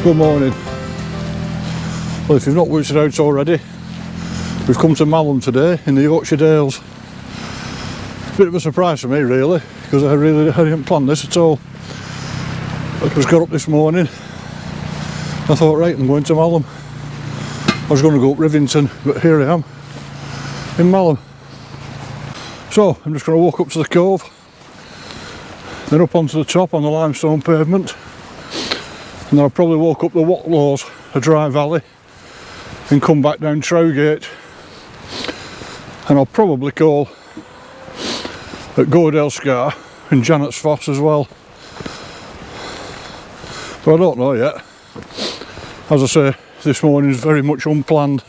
Good morning. Well, if you've not worked it out already, we've come to Malham today in the Yorkshire Dales. Bit of a surprise for me really, because I hadn't planned this at all. I just got up this morning, I thought, right, I'm going to Malham. I was going to go up Rivington, but here I am in Malham. So I'm just going to walk up to the cove, then up onto the top on the limestone pavement, and then I'll probably walk up the Watlowes, a dry valley, and come back down Trowgate, and I'll probably call at Gordale Scar and Janet's Foss as well, but I don't know yet. As I say, this morning is very much unplanned.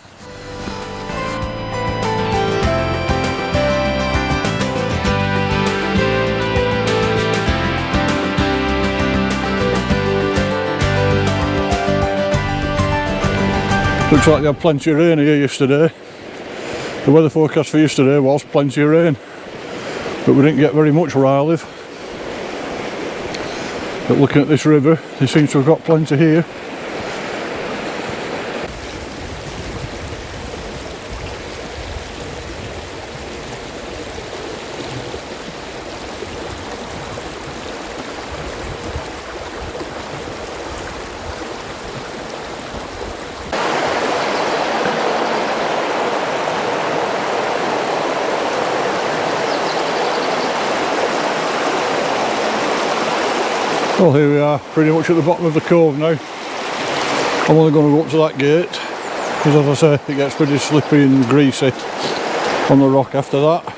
Looks like they had plenty of rain here yesterday. The weather forecast for yesterday was plenty of rain, but we didn't get very much where I live. But looking at this river, they seem to have got plenty here. Well, here we are, pretty much at the bottom of the cove now. I'm only going to go up to that gate, because as I say, it gets pretty slippery and greasy on the rock after that.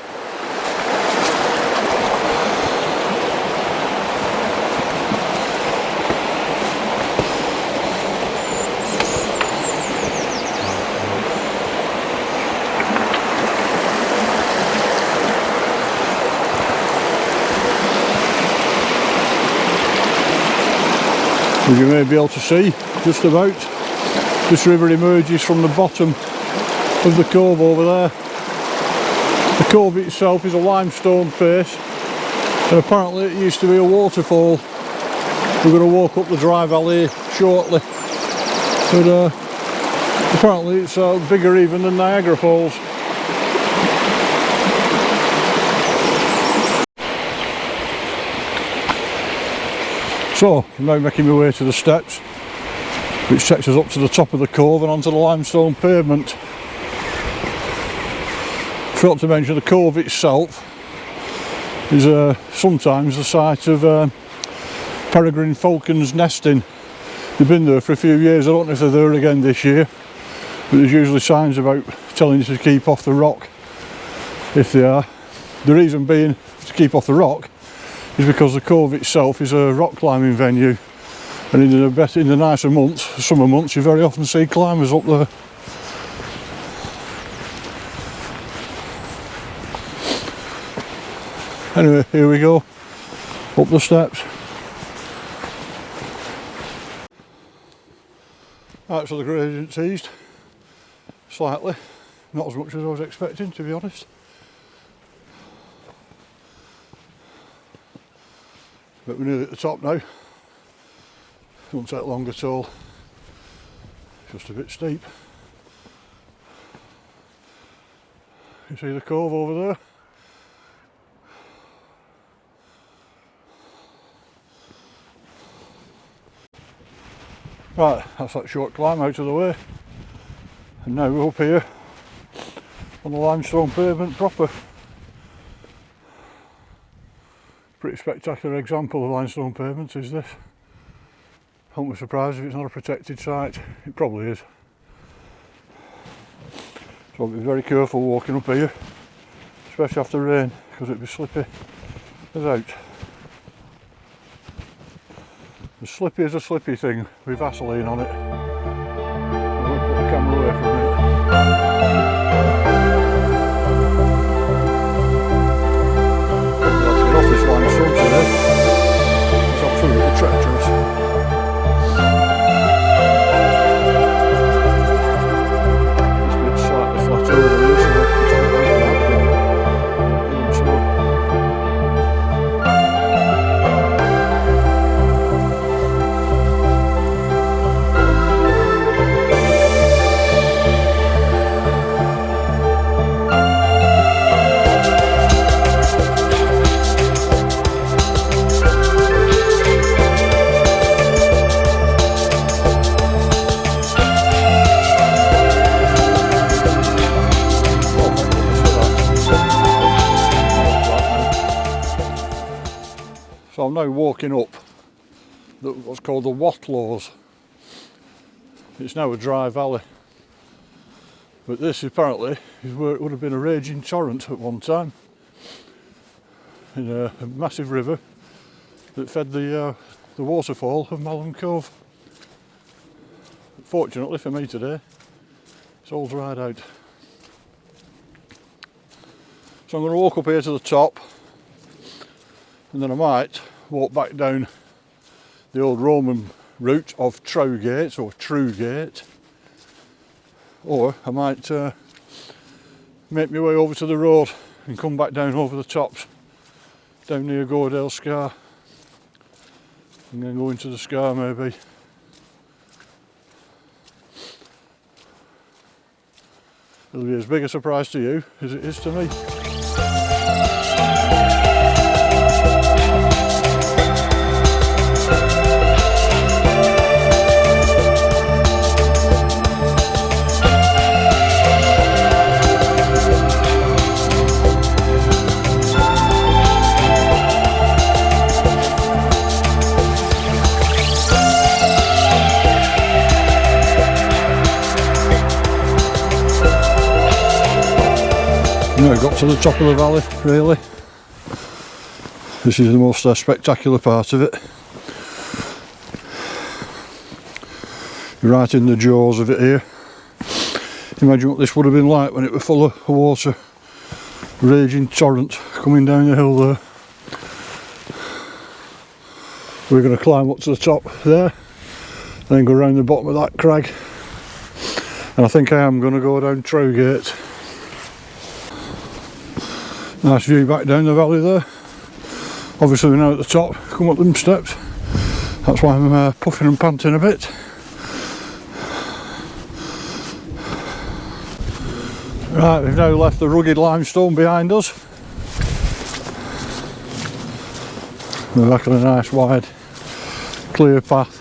As you may be able to see, just about, this river emerges from the bottom of the cove over there. The cove itself is a limestone face, and apparently it used to be a waterfall. We're going to walk up the dry valley shortly, but apparently it's bigger even than Niagara Falls. So, I'm now making my way to the steps, which takes us up to the top of the cove and onto the limestone pavement. Forgot to mention, the cove itself is sometimes the site of peregrine falcons nesting. They've been there for a few years. I don't know if they're there again this year, but there's usually signs about telling you to keep off the rock if they are. The reason being to keep off the rock is because the cove itself is a rock climbing venue, and in the nicer months, summer months, you very often see climbers up there. Anyway, here we go, up the steps. Right, so the gradient's eased slightly, not as much as I was expecting, to be honest. But we're nearly at the top now. It won't take long at all. Just a bit steep. You see the cove over there? Right, that's that short climb out of the way. And now we're up here on the limestone pavement proper. Pretty spectacular example of limestone pavement is this. I won't be surprised if it's not a protected site. It probably is. So I'll be very careful walking up here, especially after rain, because it'll be slippy as out. As slippy as a slippy thing with Vaseline on it. I'm going to put the camera away for a minute. Off this limestone today. It's absolutely treacherous. This bit's slightly flat over here, so it's not very bad, so. So I'm now walking up what's called the Watlowes. It's now a dry valley, but this apparently is where it would have been a raging torrent at one time, in a massive river that fed the waterfall of Malham Cove. Fortunately for me today, it's all dried out. So I'm going to walk up here to the top, and then I might walk back down the old Roman route of Trowgate or Truegate, or I might make my way over to the road and come back down over the tops down near Gordale Scar, and then go into the Scar maybe. It'll be as big a surprise to you as it is to me. Now got to the top of the valley, really. This is the most spectacular part of it. You're right in the jaws of it here. Imagine what this would have been like when it was full of water. Raging torrent coming down the hill there. We're going to climb up to the top there, then go round the bottom of that crag. And I think I am going to go down Trowgate. Nice view back down the valley there. Obviously we're now at the top, come up them steps. That's why I'm puffing and panting a bit. Right, we've now left the rugged limestone behind us. We're back on a nice wide clear path.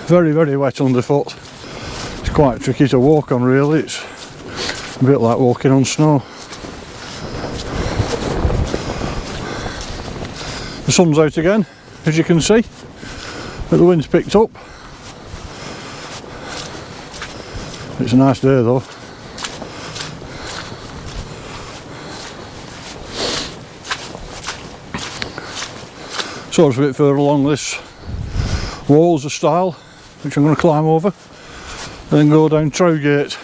Very, very wet underfoot. It's quite tricky to walk on really, it's a bit like walking on snow. The sun's out again, as you can see, but the wind's picked up. It's a nice day though. So it's a bit further along this walls of style, which I'm going to climb over, and then go down Trowgate.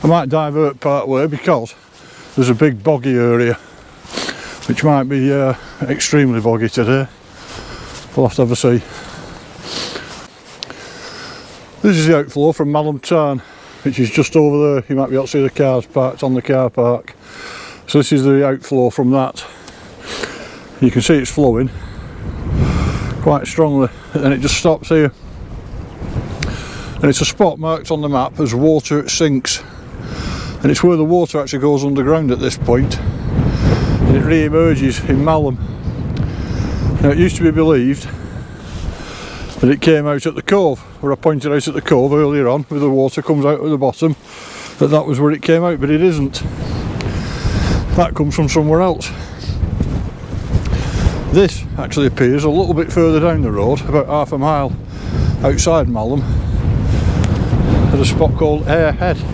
I might divert part way because there's a big boggy area, which might be extremely boggy today. We'll have to have a see. This is the outflow from Malham Tarn, which is just over there. You might be able to see the cars parked on the car park. So this is the outflow from that. You can see it's flowing quite strongly, and then it just stops here. And it's a spot marked on the map as water at sinks, and it's where the water actually goes underground at this point. And it re-emerges in Malham. Now it used to be believed that it came out at the cove, where I pointed out at the cove earlier on, where the water comes out at the bottom, that was where it came out, but it isn't. That comes from somewhere else. This actually appears a little bit further down the road, about half a mile outside Malham, at a spot called Airhead.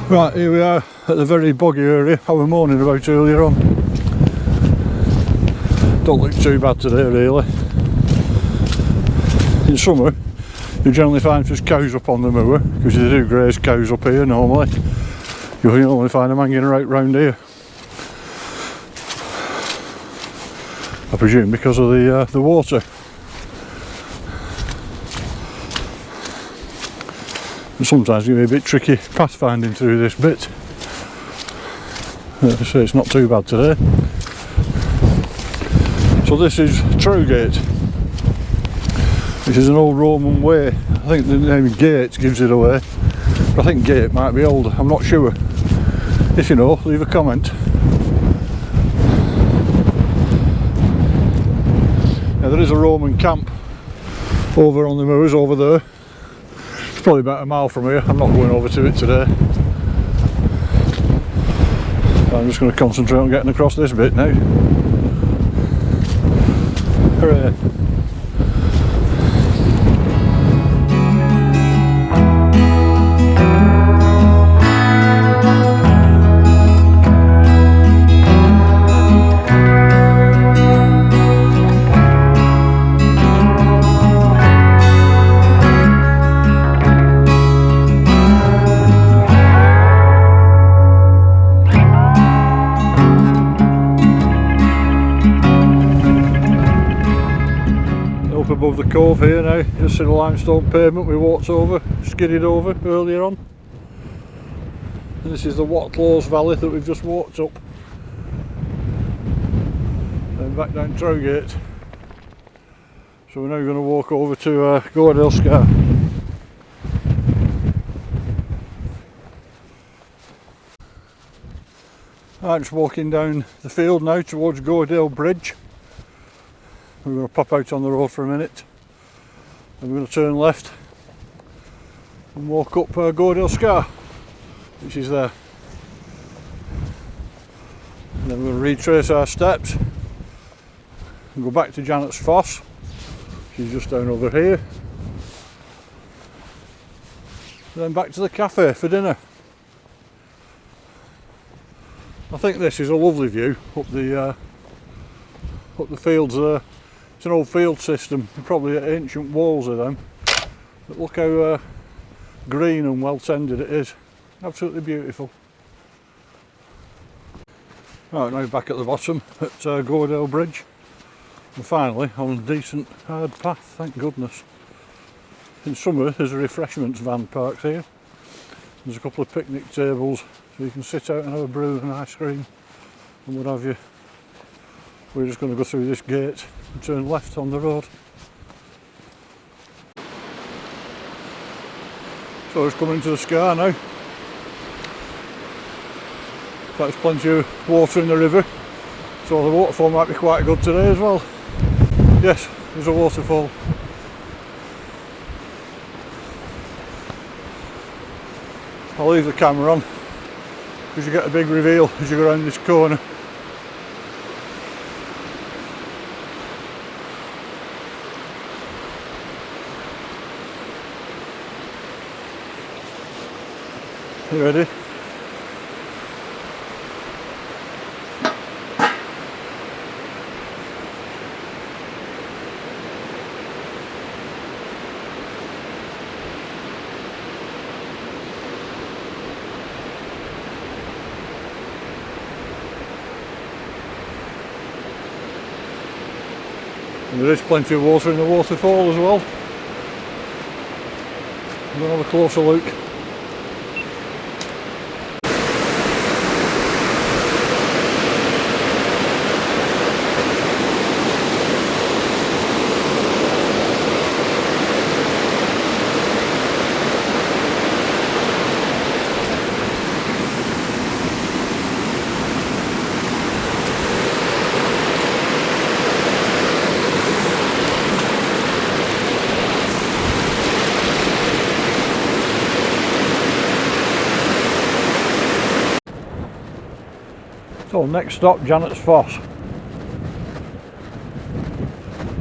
Right, here we are at the very boggy area I was moaning about earlier on. Don't look too bad today really. In summer you generally find there's cows up on the moor, because they do graze cows up here normally. You'll normally find them hanging right round here. I presume because of the water. And sometimes it can be a bit tricky path finding through this bit. So it's not too bad today. So this is Trowgate. This is an old Roman way. I think the name Gate gives it away, but I think Gate might be older, I'm not sure. If you know, leave a comment. Now there is a Roman camp over on the moors over there. It's probably about a mile from here. I'm not going over to it today. I'm just going to concentrate on getting across this bit now. Hooray! Above the cove here now, you see the limestone pavement we walked over, skidded over earlier on. And this is the Watlowes valley that we've just walked up. And back down Trowgate. So we're now going to walk over to Gordale Scar. I'm just walking down the field now towards Gordale Bridge. We're going to pop out on the road for a minute, and we're going to turn left and walk up Gordale Scar, which is there. And then we're going to retrace our steps and go back to Janet's Foss. She's just down over here. Then back to the cafe for dinner. I think this is a lovely view up the fields there. It's an old field system, probably ancient walls of them, but look how green and well tended it is. Absolutely beautiful. Right, now back at the bottom at Gordale Bridge, and finally on a decent hard path, thank goodness. In summer there's a refreshments van parked here. There's a couple of picnic tables so you can sit out and have a brew and ice cream and what have you. We're just going to go through this gate and turn left on the road. So it's coming to the Scar now. There's plenty of water in the river, so the waterfall might be quite good today as well. Yes, there's a waterfall. I'll leave the camera on because you get a big reveal as you go around this corner. You ready? And there is plenty of water in the waterfall as well. We'll have a closer look. So next stop, Janet's Foss.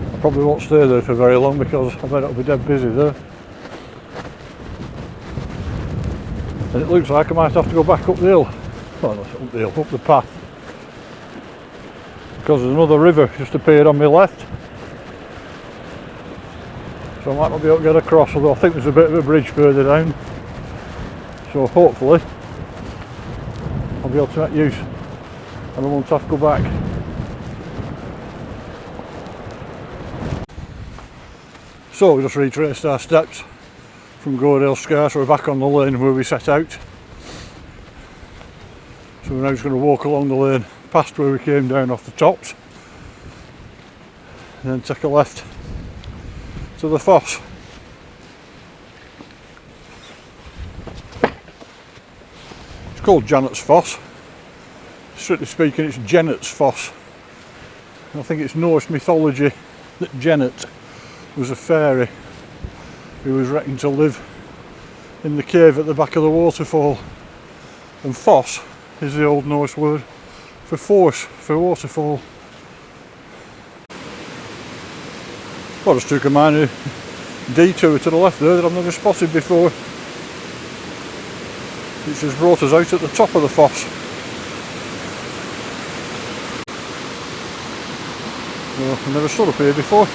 I probably won't stay there for very long because I bet it'll be dead busy there. And it looks like I might have to go back up the hill. Well, not up the hill, up the path. Because there's another river just appeared on my left. So I might not be able to get across, although I think there's a bit of a bridge further down. So hopefully I'll be able to make use and I won't have to go back. So we just retraced our steps from Gordale Scar, so we're back on the lane where we set out. So we're now just going to walk along the lane past where we came down off the tops and then take a left to the Foss. It's called Janet's Foss. Strictly speaking, it's Janet's Foss. I think it's Norse mythology that Janet was a fairy who was reckoned to live in the cave at the back of the waterfall. And Foss is the Old Norse word for force, for waterfall. Well, I just took a minor detour to the left there that I've never spotted before, which has brought us out at the top of the Foss. Well, I've never stood up here before.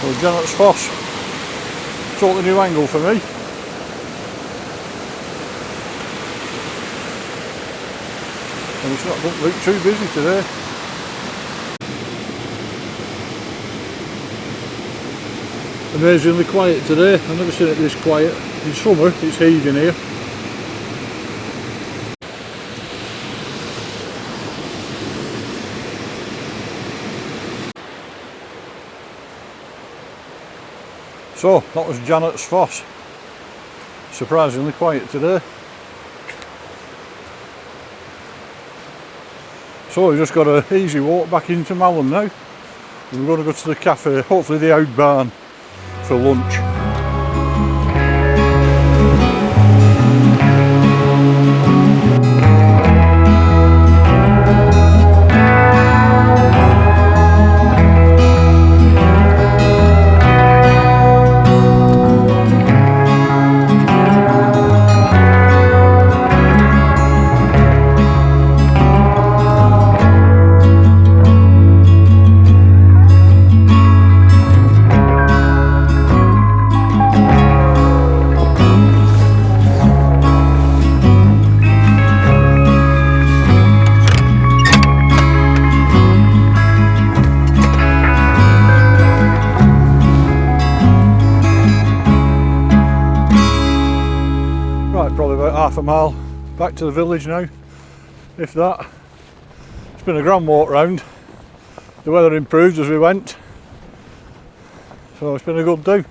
Well, Janet's Foss, totally new angle for me. And it's not, doesn't look too busy today. Amazingly quiet today. I've never seen it this quiet. In summer it's heaving here. So that was Janet's Foss. Surprisingly quiet today. So we've just got an easy walk back into Malham now. We're going to go to the cafe, hopefully the Out Barn, for lunch. Probably about half a mile back to the village now, if that. It's been a grand walk round. The weather improved as we went, so it's been a good do.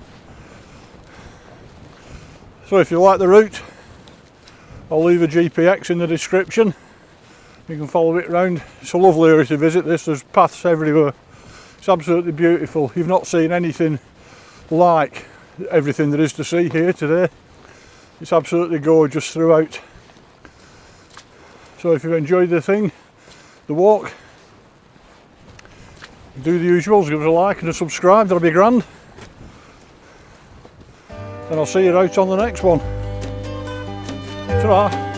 So if you like the route, I'll leave a GPX in the description. You can follow it round. It's a lovely area to visit this, there's paths everywhere. It's absolutely beautiful. You've not seen anything like everything there is to see here today. It's absolutely gorgeous throughout. So if you've enjoyed the walk, do the usuals, give us a like and a subscribe, that'll be grand. And I'll see you out on the next one. Ta-ra.